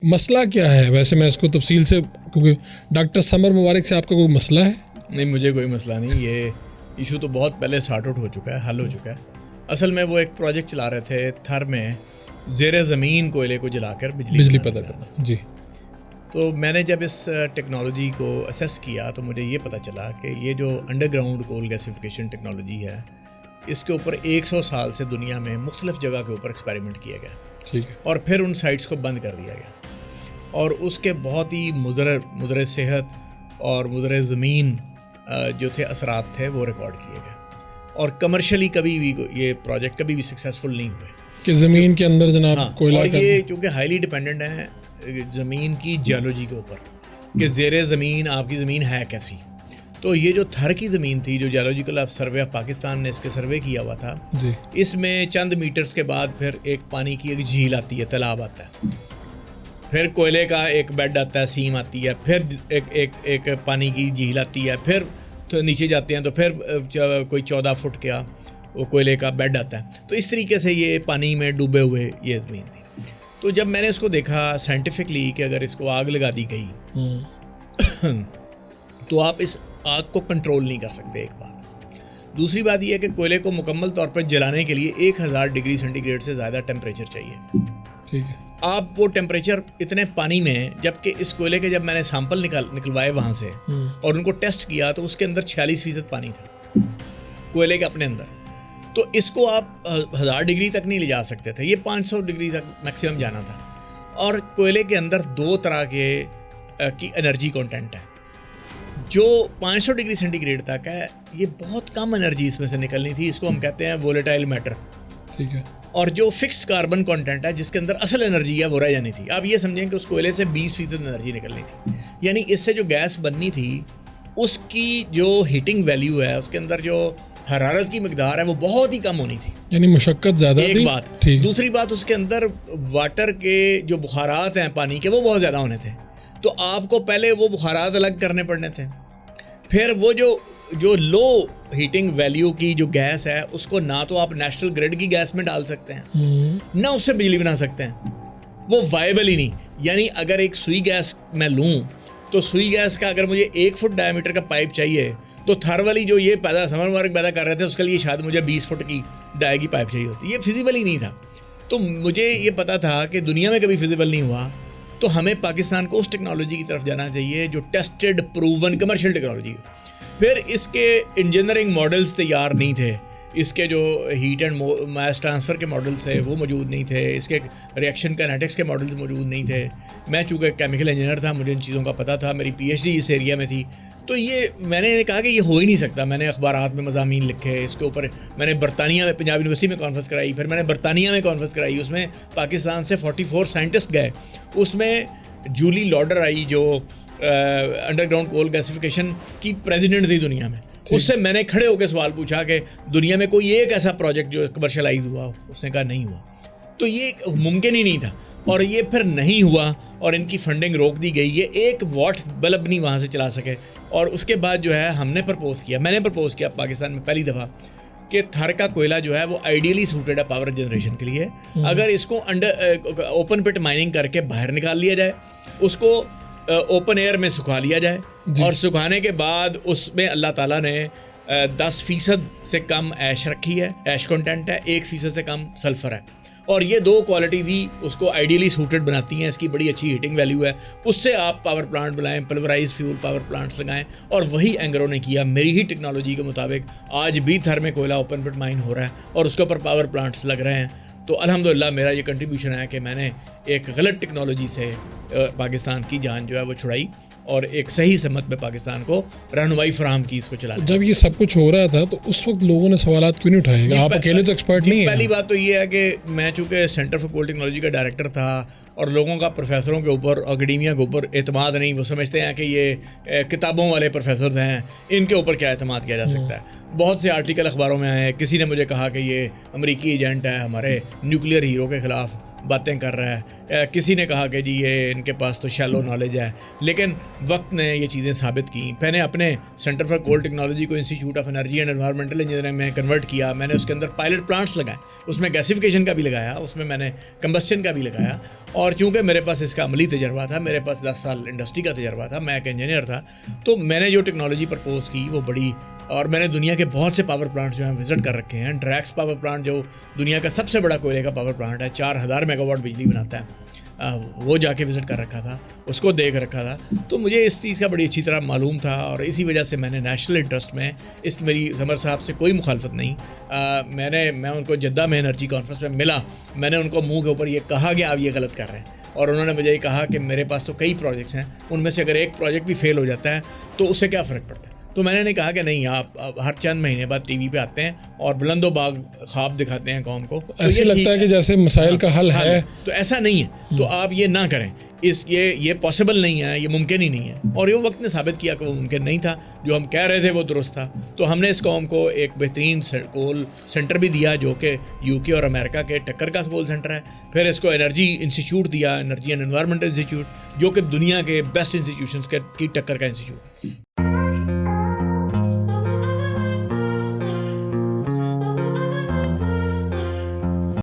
مسئلہ کیا ہے ویسے؟ میں اس کو تفصیل سے، کیونکہ ڈاکٹر سمر مبارک سے آپ کا کوئی مسئلہ ہے؟ نہیں، مجھے کوئی مسئلہ نہیں. یہ ایشو تو بہت پہلے سارٹ آؤٹ ہو چکا ہے، حل ہو چکا ہے. اصل میں وہ ایک پروجیکٹ چلا رہے تھے تھر میں، زیر زمین کوئلے کو جلا کر بجلی پیدا کرنا. جی. تو میں نے جب اس ٹیکنالوجی کو اسیس کیا تو مجھے یہ پتہ چلا کہ یہ جو انڈر گراؤنڈ کول گیسیفیکیشن ٹیکنالوجی ہے، اس کے اوپر 100 سال سے دنیا میں مختلف جگہ کے اوپر ایکسپیریمنٹ کیا گیا. ٹھیک ہے. اور پھر ان سائٹس کو بند کر دیا گیا، اور اس کے بہت ہی مضر صحت اور مضر زمین جو تھے اثرات تھے وہ ریکارڈ کیے گئے. اور کمرشلی کبھی بھی یہ پروجیکٹ کبھی بھی سکسیزفل نہیں ہوئے کہ زمین کے اندر جناب کوئلہ. اور یہ چونکہ ہائیلی ڈیپینڈنٹ ہے زمین کی جیولوجی کے اوپر کہ زیر زمین آپ کی زمین ہے کیسی. تو یہ جو تھر کی زمین تھی، جو جیولوجیکل سروے آف پاکستان نے اس کے سروے کیا ہوا تھا، اس میں چند میٹرز کے بعد پھر ایک پانی کی ایک جھیل آتی ہے، تالاب آتا ہے، پھر کوئلے کا ایک بیڈ آتا ہے، سیم آتی ہے، پھر ایک پانی کی جھیل آتی ہے، پھر تو نیچے جاتے ہیں تو پھر کوئی 14 فٹ کا وہ کوئلے کا بیڈ آتا ہے. تو اس طریقے سے یہ پانی میں ڈوبے ہوئے یہ زمین تھی. تو جب میں نے اس کو دیکھا سائنٹیفکلی کہ اگر اس کو آگ لگا دی گئی تو آپ اس آگ کو کنٹرول نہیں کر سکتے، ایک بات. دوسری بات یہ ہے کہ کوئلے کو مکمل طور پر جلانے کے لیے 1000 ڈگری سینٹی گریڈ سے زیادہ ٹیمپریچر چاہیے. ٹھیک ہے. آپ وہ ٹیمپریچر اتنے پانی میں، جبکہ اس کوئلے کے جب میں نے سیمپل نکلوائے وہاں سے اور ان کو ٹیسٹ کیا تو اس کے اندر 46% پانی تھا کوئلے کے اپنے اندر. تو اس کو آپ 1000 ڈگری تک نہیں لے جا سکتے تھے، یہ 500 ڈگری تک میکسیمم جانا تھا. اور کوئلے کے اندر 2 طرح کی انرجی کانٹینٹ ہے. جو 500 ڈگری سینٹی گریڈ تک ہے یہ بہت کم انرجی اس میں سے نکلنی تھی، اس کو ہم کہتے ہیں وولیٹائل میٹر. ٹھیک ہے. اور جو فکس کاربن کانٹینٹ ہے جس کے اندر اصل انرجی ہے وہ رہ جانی تھی. آپ یہ سمجھیں کہ اس کوئلے سے 20% انرجی نکلنی تھی، یعنی اس سے جو گیس بننی تھی اس کی جو ہیٹنگ ویلیو ہے، اس کے اندر جو حرارت کی مقدار ہے وہ بہت ہی کم ہونی تھی، یعنی مشقت زیادہ تھی. ایک بات. دوسری بات، اس کے اندر واٹر کے جو بخارات ہیں پانی کے وہ بہت زیادہ ہونے تھے. تو آپ کو پہلے وہ بخارات الگ کرنے پڑنے تھے، پھر وہ جو لو ہیٹنگ ویلیو کی جو گیس ہے اس کو نہ تو آپ نیشنل گریڈ کی گیس میں ڈال سکتے ہیں نہ اس سے بجلی بنا سکتے ہیں، وہ وائبل ہی نہیں. یعنی اگر ایک سوئی گیس میں لوں تو سوئی گیس کا اگر مجھے 1 فٹ ڈائیمیٹر کا پائپ چاہیے تو تھر والی جو یہ سمر مبارک پیدا کر رہے تھے اس کے لیے شاید مجھے 20 فٹ کی ڈائی کی پائپ چاہیے ہوتی. یہ فیزیبل ہی نہیں تھا. تو مجھے یہ پتا تھا کہ دنیا میں کبھی فیزیبل نہیں ہوا، تو ہمیں پاکستان کو اس ٹیکنالوجی کی طرف جانا چاہیے جو ٹیسٹڈ پروون کمرشل ٹیکنالوجی ہے. پھر اس کے انجینئرنگ ماڈلز تیار نہیں تھے، اس کے جو ہیٹ اینڈ میس ٹرانسفر کے ماڈلز تھے وہ موجود نہیں تھے، اس کے ریئیکشن کائنیٹکس کے ماڈلز موجود نہیں تھے. میں چونکہ کیمیکل انجینئر تھا، مجھے ان چیزوں کا پتہ تھا، میری PhD اس ایریا میں تھی. تو یہ میں نے کہا کہ یہ ہو ہی نہیں سکتا. میں نے اخبارات میں مضامین لکھے اس کے اوپر. میں نے برطانیہ میں پنجاب یونیورسٹی میں کانفرنس کرائی، پھر میں نے برطانیہ میں کانفرنس کرائی، اس میں پاکستان سے 44 سائنٹسٹ گئے. اس میں جولی لاڈر آئی جو انڈر گراؤنڈ کول گیسیفیکیشن کی پریزیڈنٹ تھی دنیا میں. اس سے میں نے کھڑے ہو کے سوال پوچھا کہ دنیا میں کوئی ایک ایسا پروجیکٹ جو کمرشلائز ہوا؟ اس نے کہا نہیں ہوا. تو یہ ممکن ہی نہیں تھا، اور یہ پھر نہیں ہوا اور ان کی فنڈنگ روک دی گئی. یہ 1 واٹ بلب نہیں وہاں سے چلا سکے. اور اس کے بعد جو ہے ہم نے پرپوز کیا، میں نے پرپوز کیا پاکستان میں پہلی دفعہ کہ تھر کا کوئلہ جو ہے وہ آئیڈیلی سوٹیڈ ہے پاور جنریشن کے لیے. اگر اس کو اوپن پٹ مائننگ کر کے باہر نکال لیا جائے، اس کو اوپن ایئر میں سکھا لیا جائے، اور سکھانے کے بعد اس میں اللہ تعالیٰ نے 10% سے کم ایش رکھی ہے، ایش کنٹینٹ ہے، 1% سے کم سلفر ہے، اور یہ 2 کوالٹی دی اس کو آئیڈیلی سوٹیڈ بناتی ہیں. اس کی بڑی اچھی ہیٹنگ ویلیو ہے. اس سے آپ پاور پلانٹ بنائیں، پلورائز فیول پاور پلانٹس لگائیں، اور وہی اینگرو نے کیا. میری ہی ٹیکنالوجی کے مطابق آج بھی تھر میں کوئلہ اوپن پٹ مائن ہو رہا ہے اور اس کے اوپر پاور پلانٹس لگ رہے ہیں. تو الحمدللہ میرا یہ کنٹریبیوشن ہے کہ میں نے ایک غلط ٹیکنالوجی سے پاکستان کی جان جو ہے وہ چھڑائی اور ایک صحیح سمت میں پاکستان کو رہنمائی فراہم کی اس کو چلانے. جب یہ سب کچھ ہو رہا تھا تو اس وقت لوگوں نے سوالات کیوں نہیں اٹھائے گا؟ آپ اکیلے تو ایکسپرٹ نہیں ہیں. پہلی بات تو یہ ہے کہ میں چونکہ سینٹر فار کول ٹیکنالوجی کا ڈائریکٹر تھا اور لوگوں کا پروفیسروں کے اوپر اکیڈیمیا کے اوپر اعتماد نہیں. وہ سمجھتے ہیں کہ یہ کتابوں والے پروفیسرز ہیں، ان کے اوپر کیا اعتماد کیا جا سکتا ہے. بہت سے آرٹیکل اخباروں میں آئے، کسی نے مجھے کہا کہ یہ امریکی ایجنٹ ہے، ہمارے نیوکلیئر ہیرو کے خلاف باتیں کر رہا ہے. کسی نے کہا کہ جی یہ ان کے پاس تو شیلو نالج ہے, لیکن وقت نے یہ چیزیں ثابت کی. میں نے اپنے سینٹر فار کول ٹیکنالوجی کو institute of energy and environmental engineering میں کنورٹ کیا. میں نے اس کے اندر پائلٹ پلانٹس لگائے, اس میں گیسیفیکیشن کا بھی لگایا, اس میں نے کمبسچن کا بھی لگایا. اور چونکہ میرے پاس اس کا عملی تجربہ تھا, میرے پاس 10 سال انڈسٹری کا تجربہ تھا, میں ایک انجینئر تھا, تو میں نے جو ٹیکنالوجی پرپوز کی وہ بڑی, اور میں نے دنیا کے بہت سے پاور پلانٹس جو ہیں وزٹ کر رکھے ہیں. ڈریکس پاور پلانٹ جو دنیا کا سب سے بڑا کوئلے کا پاور پلانٹ ہے, 4000 میگا واٹ بجلی بناتا ہے, وہ جا کے وزٹ کر رکھا تھا, اس کو دیکھ رکھا تھا. تو مجھے اس چیز کا بڑی اچھی طرح معلوم تھا, اور اسی وجہ سے میں نے نیشنل انٹرسٹ میں میری سمر صاحب سے کوئی مخالفت نہیں. میں ان کو جدہ میں انرجی کانفرنس میں ملا, میں نے ان کو منہ کے اوپر یہ کہا کہ آپ یہ غلط کر رہے ہیں, اور انہوں نے مجھے یہ کہا کہ میرے پاس تو کئی پروجیکٹس ہیں, ان میں سے اگر ایک پروجیکٹ بھی فیل ہو جاتا ہے تو اس سے کیا فرق پڑتا ہے. تو میں نے کہا کہ نہیں, آپ ہر چند مہینے بعد ٹی وی پہ آتے ہیں اور بلند و باغ خواب دکھاتے ہیں قوم کو, ایسے لگتا ہے کہ جیسے مسائل کا حل ہے, تو ایسا نہیں ہے. تو آپ یہ نہ کریں, یہ پاسبل نہیں ہے, یہ ممکن ہی نہیں ہے. اور یہ وقت نے ثابت کیا کہ وہ ممکن نہیں تھا, جو ہم کہہ رہے تھے وہ درست تھا. تو ہم نے اس قوم کو ایک بہترین کول سینٹر بھی دیا جو کہ یو کے اور امریکہ کے ٹکر کا کول سینٹر ہے. پھر اس کو انرجی انسٹیٹیوٹ دیا, انرجی اینڈ انوائرمنٹل انسٹیٹیوٹ, جو کہ دنیا کے بیسٹ انسٹیٹیوشنس کی ٹکر کا انسٹیٹیوٹ.